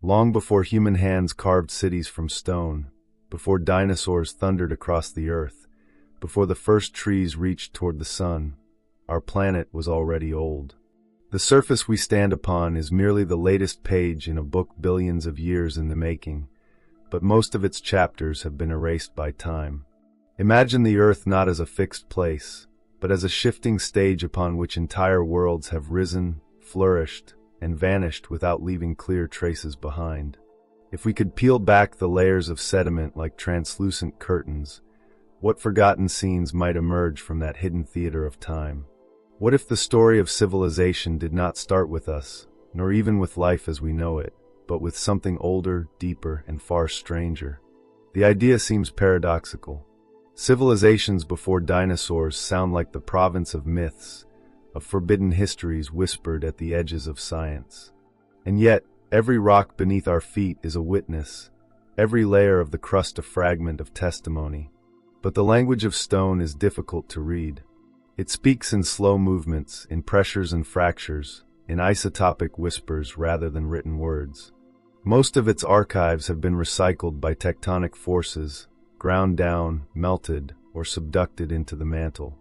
long before human hands carved cities from stone, before dinosaurs thundered across the earth, before the first trees reached toward the sun, our planet was already old. The surface we stand upon is merely the latest page in a book billions of years in the making, but most of its chapters have been erased by time. Imagine the Earth not as a fixed place, but as a shifting stage upon which entire worlds have risen, flourished, and vanished without leaving clear traces behind. If we could peel back the layers of sediment like translucent curtains, what forgotten scenes might emerge from that hidden theater of time? What if the story of civilization did not start with us, nor even with life as we know it, but with something older, deeper, and far stranger? The idea seems paradoxical. Civilizations before dinosaurs sound like the province of myths, of forbidden histories whispered at the edges of science. And yet, every rock beneath our feet is a witness, every layer of the crust a fragment of testimony. But the language of stone is difficult to read. It speaks in slow movements, in pressures and fractures, in isotopic whispers rather than written words. Most of its archives have been recycled by tectonic forces, ground down, melted, or subducted into the mantle.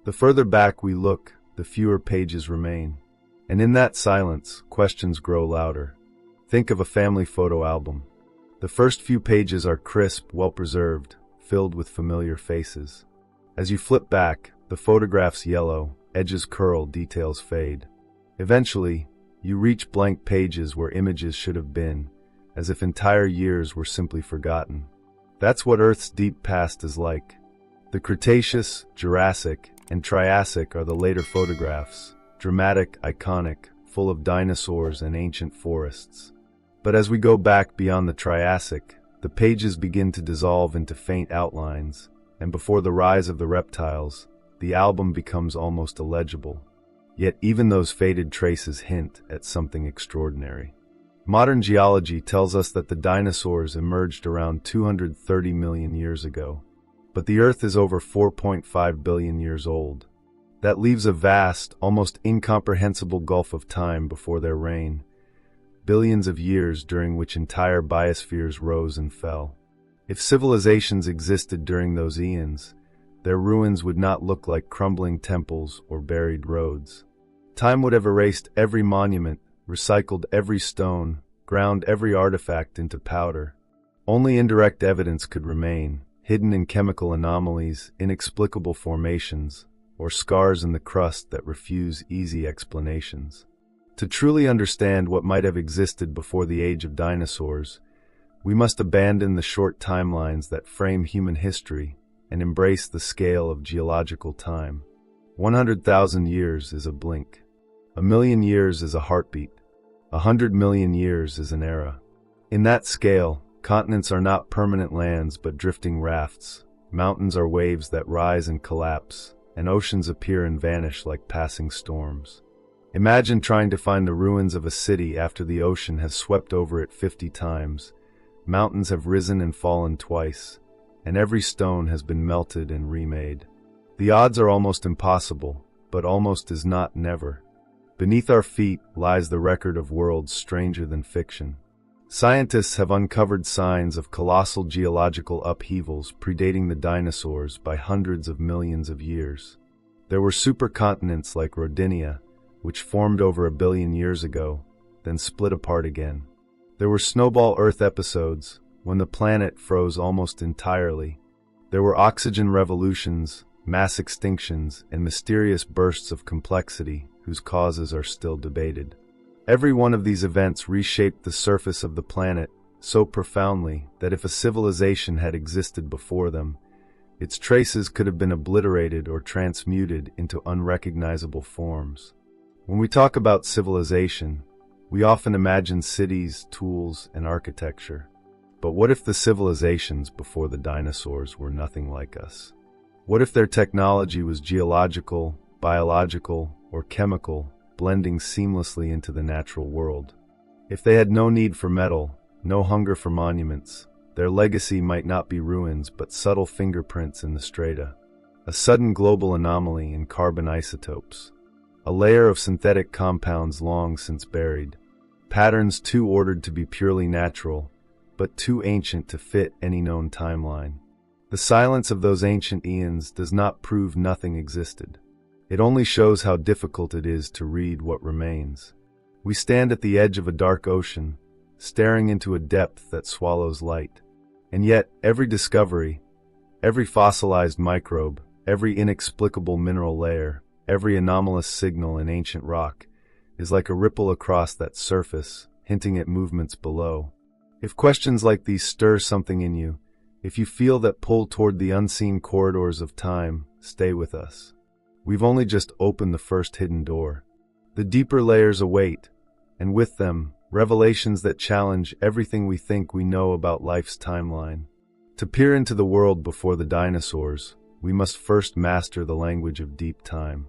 The further back we look, the fewer pages remain. And in that silence, questions grow louder. Think of a family photo album. The first few pages are crisp, well-preserved, filled with familiar faces. As you flip back, the photograph's yellow, edges curl, details fade. Eventually, you reach blank pages where images should have been, as if entire years were simply forgotten. That's what Earth's deep past is like. The Cretaceous, Jurassic, and Triassic are the later photographs, dramatic, iconic, full of dinosaurs and ancient forests. But as we go back beyond the Triassic, the pages begin to dissolve into faint outlines, and before the rise of the reptiles, the album becomes almost illegible. Yet even those faded traces hint at something extraordinary. Modern geology tells us that the dinosaurs emerged around 230 million years ago, but the Earth is over 4.5 billion years old. That leaves a vast, almost incomprehensible gulf of time before their reign, billions of years during which entire biospheres rose and fell. If civilizations existed during those eons, their ruins would not look like crumbling temples or buried roads. Time would have erased every monument, recycled every stone, ground every artifact into powder. Only indirect evidence could remain, hidden in chemical anomalies, inexplicable formations, or scars in the crust that refuse easy explanations. To truly understand what might have existed before the age of dinosaurs, we must abandon the short timelines that frame human history and embrace the scale of geological time. 100,000 years is a blink. 1,000,000 years is a heartbeat. 100 million years is an era. In that scale, continents are not permanent lands but drifting rafts. Mountains are waves that rise and collapse, and oceans appear and vanish like passing storms. Imagine trying to find the ruins of a city after the ocean has swept over it 50 times. Mountains have risen and fallen twice, and every stone has been melted and remade. The odds are almost impossible, but almost is not never. Beneath our feet lies the record of worlds stranger than fiction. Scientists have uncovered signs of colossal geological upheavals predating the dinosaurs by hundreds of millions of years. There were supercontinents like Rodinia, which formed over 1 billion years ago, then split apart again. There were snowball Earth episodes, when the planet froze almost entirely. There were oxygen revolutions, mass extinctions, and mysterious bursts of complexity whose causes are still debated. Every one of these events reshaped the surface of the planet so profoundly that if a civilization had existed before them, its traces could have been obliterated or transmuted into unrecognizable forms. When we talk about civilization, we often imagine cities, tools, and architecture. But what if the civilizations before the dinosaurs were nothing like us? What if their technology was geological, biological, or chemical, blending seamlessly into the natural world? If they had no need for metal, no hunger for monuments, their legacy might not be ruins but subtle fingerprints in the strata, a sudden global anomaly in carbon isotopes, a layer of synthetic compounds long since buried. patterns too ordered to be purely natural, but too ancient to fit any known timeline. The silence of those ancient eons does not prove nothing existed. It only shows how difficult it is to read what remains. We stand at the edge of a dark ocean, staring into a depth that swallows light. And yet, every discovery, every fossilized microbe, every inexplicable mineral layer, every anomalous signal in ancient rock, is like a ripple across that surface, hinting at movements below. If questions like these stir something in you, if you feel that pull toward the unseen corridors of time, stay with us. We've only just opened the first hidden door. The deeper layers await, and with them, revelations that challenge everything we think we know about life's timeline. To peer into the world before the dinosaurs, we must first master the language of deep time.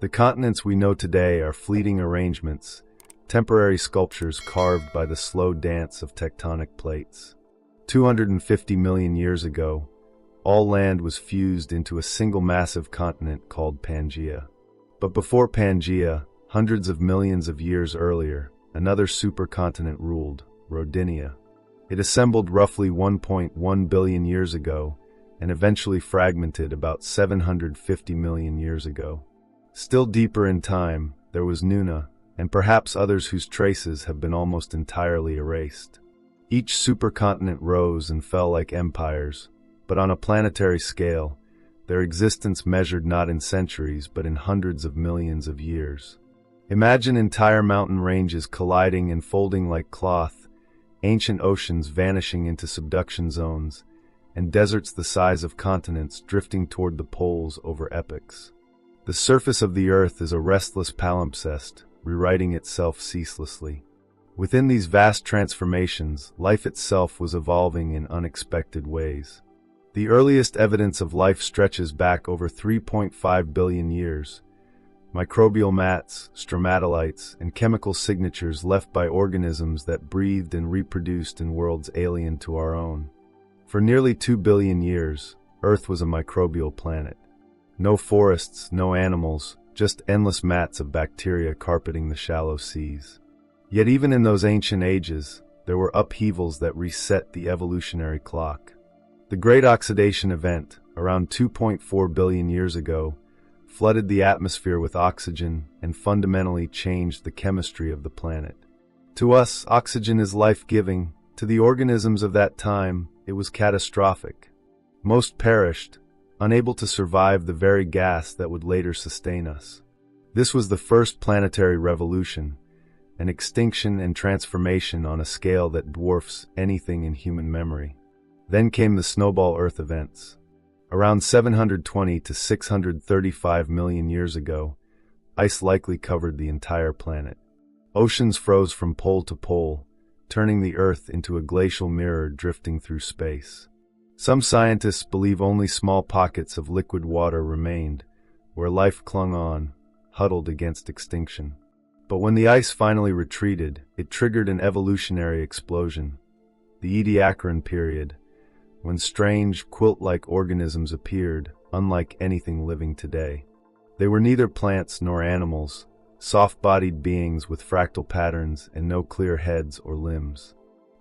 The continents we know today are fleeting arrangements, temporary sculptures carved by the slow dance of tectonic plates. 250 million years ago, all land was fused into a single massive continent called Pangaea. But before Pangaea, hundreds of millions of years earlier, another supercontinent ruled, Rodinia. It assembled roughly 1.1 billion years ago and eventually fragmented about 750 million years ago. Still deeper in time, there was Nuna, and perhaps others whose traces have been almost entirely erased. Each supercontinent rose and fell like empires, but on a planetary scale, their existence measured not in centuries but in hundreds of millions of years. Imagine entire mountain ranges colliding and folding like cloth, ancient oceans vanishing into subduction zones, and deserts the size of continents drifting toward the poles over epochs. The surface of the Earth is a restless palimpsest, rewriting itself ceaselessly. Within these vast transformations, life itself was evolving in unexpected ways. The earliest evidence of life stretches back over 3.5 billion years. Microbial mats, stromatolites, and chemical signatures left by organisms that breathed and reproduced in worlds alien to our own. For nearly 2 billion years, Earth was a microbial planet. No forests, no animals, just endless mats of bacteria carpeting the shallow seas. Yet even in those ancient ages, there were upheavals that reset the evolutionary clock. The Great Oxidation Event, around 2.4 billion years ago, flooded the atmosphere with oxygen and fundamentally changed the chemistry of the planet. To us, oxygen is life-giving. To the organisms of that time, it was catastrophic. Most perished, unable to survive the very gas that would later sustain us. This was the first planetary revolution, an extinction and transformation on a scale that dwarfs anything in human memory. Then came the snowball Earth events. Around 720 to 635 million years ago, ice likely covered the entire planet. Oceans froze from pole to pole, turning the Earth into a glacial mirror drifting through space. Some scientists believe only small pockets of liquid water remained, where life clung on, huddled against extinction. But when the ice finally retreated, it triggered an evolutionary explosion, the Ediacaran period, when strange, quilt-like organisms appeared, unlike anything living today. They were neither plants nor animals, soft-bodied beings with fractal patterns and no clear heads or limbs.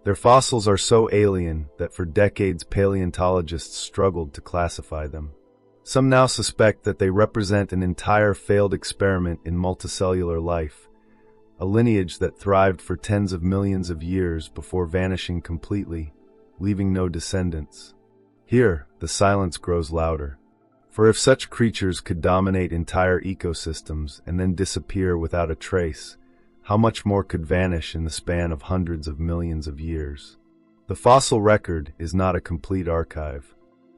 Their fossils are so alien that for decades paleontologists struggled to classify them. Some now suspect that they represent an entire failed experiment in multicellular life, a lineage that thrived for tens of millions of years before vanishing completely, leaving no descendants. Here, the silence grows louder. For if such creatures could dominate entire ecosystems and then disappear without a trace, how much more could vanish in the span of hundreds of millions of years? The fossil record is not a complete archive.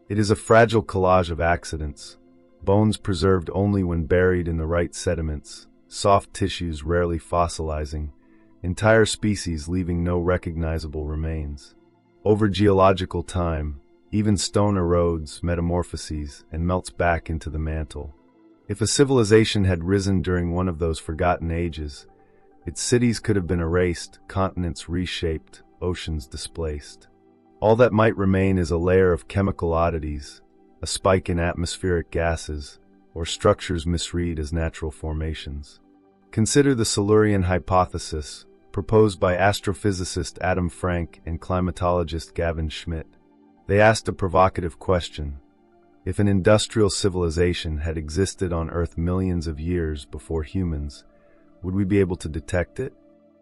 It is a fragile collage of accidents, bones preserved only when buried in the right sediments, soft tissues rarely fossilizing, entire species leaving no recognizable remains. Over geological time, even stone erodes, metamorphoses, and melts back into the mantle. If a civilization had risen during one of those forgotten ages, its cities could have been erased, continents reshaped, oceans displaced. All that might remain is a layer of chemical oddities, a spike in atmospheric gases, or structures misread as natural formations. Consider the Silurian Hypothesis, proposed by astrophysicist Adam Frank and climatologist Gavin Schmidt. They asked a provocative question. If an industrial civilization had existed on Earth millions of years before humans, would we be able to detect it?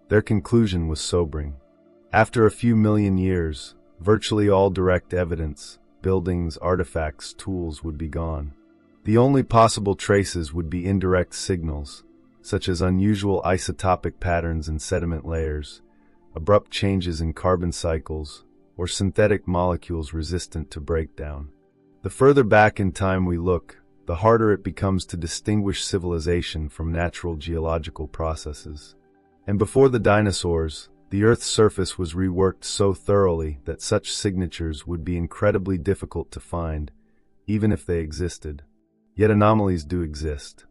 Their conclusion was sobering. After a few million years, virtually all direct evidence, buildings, artifacts, tools would be gone. The only possible traces would be indirect signals, such as unusual isotopic patterns in sediment layers, abrupt changes in carbon cycles, or synthetic molecules resistant to breakdown. The further back in time we look, the harder it becomes to distinguish civilization from natural geological processes. And before the dinosaurs, the Earth's surface was reworked so thoroughly that such signatures would be incredibly difficult to find, even if they existed. Yet anomalies do exist.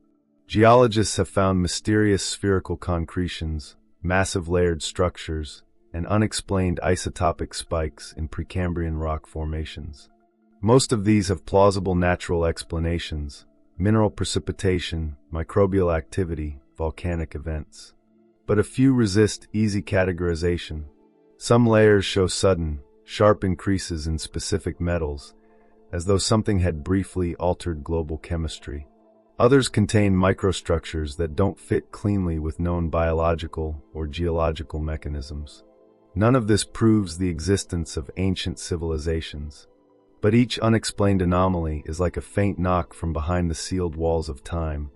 Geologists have found mysterious spherical concretions, massive layered structures, and unexplained isotopic spikes in Precambrian rock formations. Most of these have plausible natural explanations: mineral precipitation, microbial activity, volcanic events. But a few resist easy categorization. Some layers show sudden, sharp increases in specific metals, as though something had briefly altered global chemistry. Others contain microstructures that don't fit cleanly with known biological or geological mechanisms. None of this proves the existence of ancient civilizations. But each unexplained anomaly is like a faint knock from behind the sealed walls of time,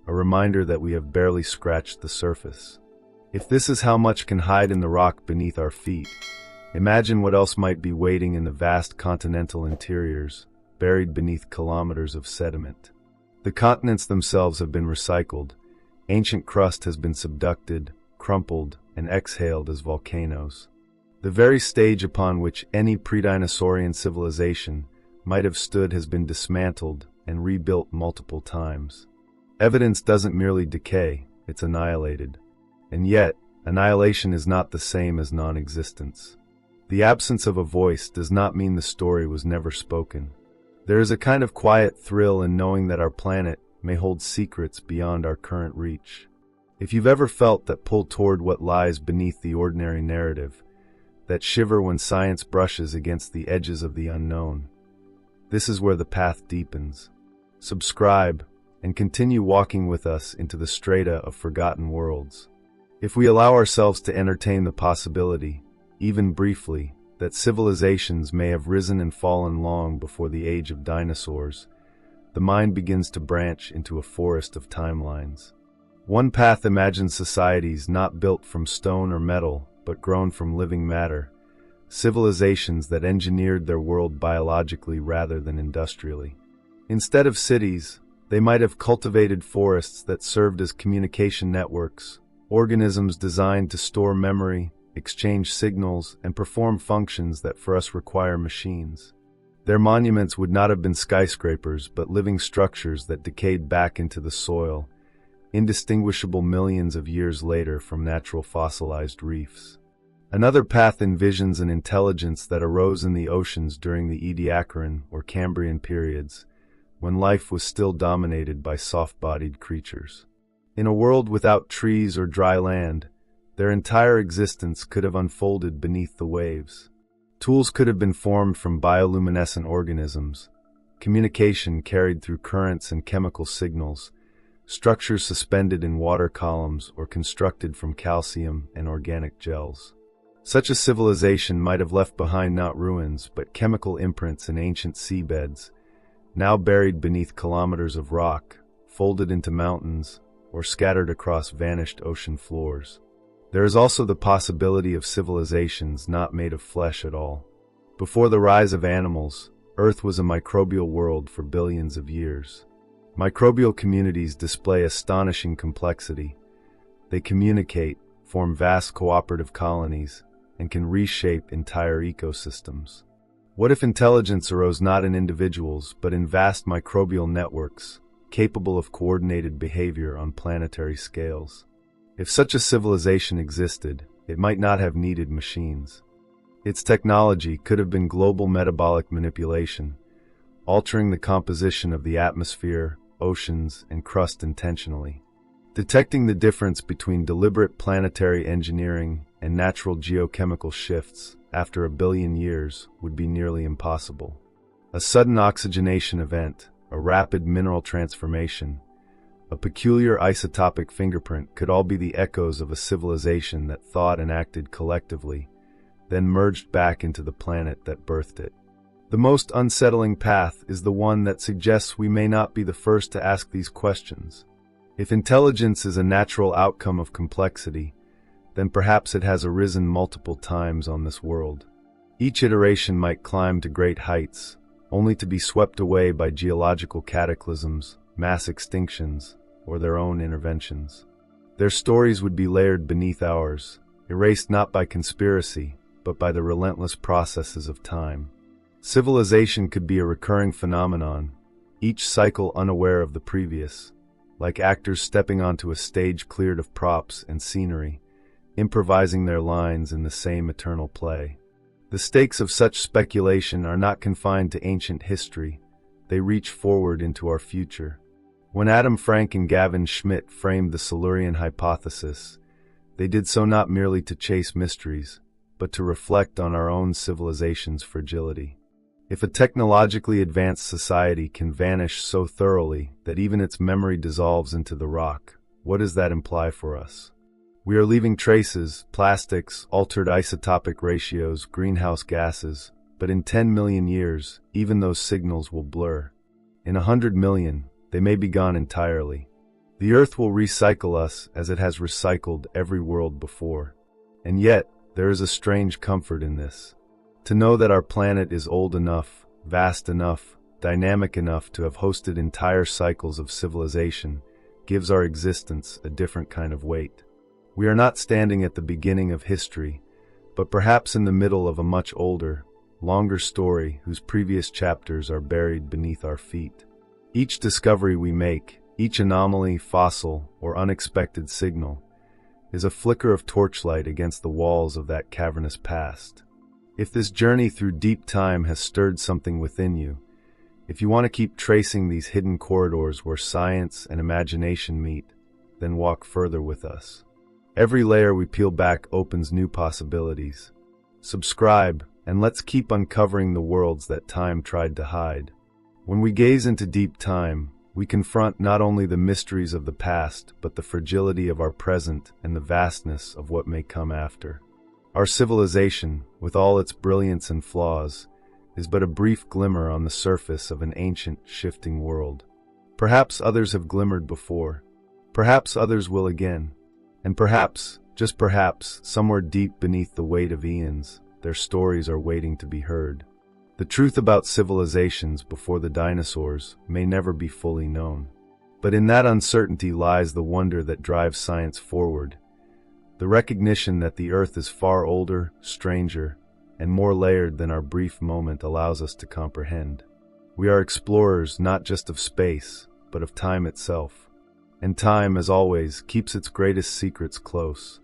a reminder that we have barely scratched the surface. If this is how much can hide in the rock beneath our feet, imagine what else might be waiting in the vast continental interiors, buried beneath kilometers of sediment. The continents themselves have been recycled. Ancient crust has been subducted, crumpled, and exhaled as volcanoes. The very stage upon which any pre-dinosaurian civilization might have stood has been dismantled and rebuilt multiple times. Evidence doesn't merely decay, it's annihilated. And yet, annihilation is not the same as non-existence. The absence of a voice does not mean the story was never spoken. There is a kind of quiet thrill in knowing that our planet may hold secrets beyond our current reach. If you've ever felt that pull toward what lies beneath the ordinary narrative, that shiver when science brushes against the edges of the unknown, this is where the path deepens. Subscribe and continue walking with us into the strata of forgotten worlds. If we allow ourselves to entertain the possibility, even briefly, that civilizations may have risen and fallen long before the age of dinosaurs, the mind begins to branch into a forest of timelines. One path imagines societies not built from stone or metal, but grown from living matter, civilizations that engineered their world biologically rather than industrially. Instead of cities, they might have cultivated forests that served as communication networks, organisms designed to store memory, exchange signals, and perform functions that for us require machines. Their monuments would not have been skyscrapers, but living structures that decayed back into the soil, indistinguishable millions of years later from natural fossilized reefs. Another path envisions an intelligence that arose in the oceans during the Ediacaran or Cambrian periods, when life was still dominated by soft-bodied creatures. In a world without trees or dry land, their entire existence could have unfolded beneath the waves. Tools could have been formed from bioluminescent organisms, communication carried through currents and chemical signals, structures suspended in water columns or constructed from calcium and organic gels. Such a civilization might have left behind not ruins, but chemical imprints in ancient seabeds, now buried beneath kilometers of rock, folded into mountains, or scattered across vanished ocean floors. There is also the possibility of civilizations not made of flesh at all. Before the rise of animals, Earth was a microbial world for billions of years. Microbial communities display astonishing complexity. They communicate, form vast cooperative colonies, and can reshape entire ecosystems. What if intelligence arose not in individuals, but in vast microbial networks, capable of coordinated behavior on planetary scales? If such a civilization existed, it might not have needed machines. Its technology could have been global metabolic manipulation, altering the composition of the atmosphere, oceans, and crust intentionally. Detecting the difference between deliberate planetary engineering and natural geochemical shifts after a billion years would be nearly impossible. A sudden oxygenation event, a rapid mineral transformation, a peculiar isotopic fingerprint could all be the echoes of a civilization that thought and acted collectively, then merged back into the planet that birthed it. The most unsettling path is the one that suggests we may not be the first to ask these questions. If intelligence is a natural outcome of complexity, then perhaps it has arisen multiple times on this world. Each iteration might climb to great heights, only to be swept away by geological cataclysms, mass extinctions, or their own interventions. Their stories would be layered beneath ours, erased not by conspiracy, but by the relentless processes of time. Civilization could be a recurring phenomenon, each cycle unaware of the previous, like actors stepping onto a stage cleared of props and scenery, improvising their lines in the same eternal play. The stakes of such speculation are not confined to ancient history, they reach forward into our future. When Adam Frank and Gavin Schmidt framed the Silurian Hypothesis, they did so not merely to chase mysteries, but to reflect on our own civilization's fragility. If a technologically advanced society can vanish so thoroughly that even its memory dissolves into the rock, what does that imply for us? We are leaving traces, plastics, altered isotopic ratios, greenhouse gases, but in 10 million years, even those signals will blur. In 100 million, they may be gone entirely. The Earth will recycle us as it has recycled every world before. And yet, there is a strange comfort in this. To know that our planet is old enough, vast enough, dynamic enough to have hosted entire cycles of civilization gives our existence a different kind of weight. We are not standing at the beginning of history, but perhaps in the middle of a much older, longer story whose previous chapters are buried beneath our feet. Each discovery we make, each anomaly, fossil, or unexpected signal, is a flicker of torchlight against the walls of that cavernous past. If this journey through deep time has stirred something within you, if you want to keep tracing these hidden corridors where science and imagination meet, then walk further with us. Every layer we peel back opens new possibilities. Subscribe, and let's keep uncovering the worlds that time tried to hide. When we gaze into deep time, we confront not only the mysteries of the past, but the fragility of our present and the vastness of what may come after. Our civilization, with all its brilliance and flaws, is but a brief glimmer on the surface of an ancient, shifting world. Perhaps others have glimmered before. Perhaps others will again. And perhaps, just perhaps, somewhere deep beneath the weight of eons, their stories are waiting to be heard. The truth about civilizations before the dinosaurs may never be fully known. But in that uncertainty lies the wonder that drives science forward. The recognition that the Earth is far older, stranger, and more layered than our brief moment allows us to comprehend. We are explorers not just of space, but of time itself. And time, as always, keeps its greatest secrets close.